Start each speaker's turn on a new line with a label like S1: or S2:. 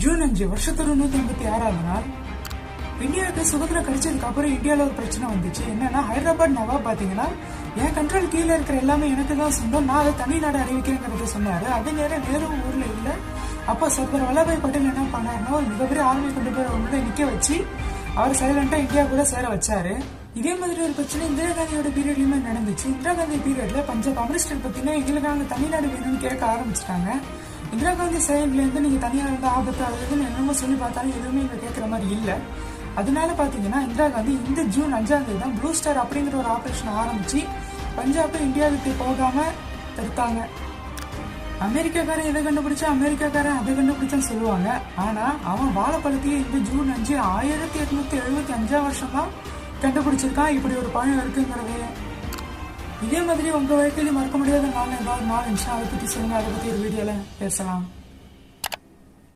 S1: June 5 வருஷத்தோட 186வது நாள் இந்தியாவுக்கு சுதந்திரம் கிடைச்சதுக்கு அப்புறம் இந்தியாவில் ஒரு பிரச்சனை வந்துச்சு. என்னன்னா, ஹைதராபாத் நவாப் பாத்தீங்கன்னா என் கண்ட்ரோல் கீழே இருக்கிற எல்லாமே எனக்கு தான் சொந்தம், நான் அதை தனி நாடு அறிவிக்கிறேங்கிறத சொன்னாரு. அதே நேரம் நேரு ஊர்ல இல்ல. அப்ப சர்தார் வல்லபாய் பட்டேல் என்ன பண்ணாருன்னா, ஒரு மிகப்பெரிய ஆர்மி கொண்டு போய் முன்னாடி நிக்க வச்சு அவர் சைலண்டா இந்தியா கூட சேர வச்சாரு. இதே மாதிரி ஒரு பிரச்சனை இந்திரா காந்தியோட பீரியட்லயுமே நடந்துச்சு. இந்திரா காந்தி பீரியட்ல பஞ்சாப் அமிர்தசர் பத்தினா எங்களுக்கு நாங்க தனிநாடு வேணும்னு கேட்க ஆரம்பிச்சிட்டாங்க. இந்திரா காந்தி சைட்ல இருந்து நீங்க தனியா இருந்தா ஆபத்து ஆகுதுன்னு என்னமோ சொல்லி பார்த்தாலும் எதுவுமே இங்க கேட்கற மாதிரி இல்ல. அதனால பாத்தீங்கன்னா இந்திரா காந்தி இந்த ஜூன் 5 தான் ப்ளூ ஸ்டார் அப்படிங்கிற ஒரு ஆபரேஷன் ஆரம்பிச்சு பஞ்சாபை இந்தியா விட்டு போகாம தடுத்தாங்க. அமெரிக்காக்காரன் எதை கண்டுபிடிச்சா அமெரிக்காக்காரன் அதை கண்டுபிடிச்சான்னு சொல்லுவாங்க. ஆனா அவன் வாழைப்பழத்தையே இந்த ஜூன் 5 1875 வருஷம் தான் கண்டுபிடிச்சிருக்கான். இப்படி ஒரு பழம் இருக்குங்கிறது. இதே மாதிரி உங்க வாழ்க்கையில மறக்க முடியாத நாள் ஏதாவது நாள் இருந்துச்சுன்னா அதை பத்தி சொல்லுங்க. அதை பத்தி ஒரு வீடியோல பேசலாம்.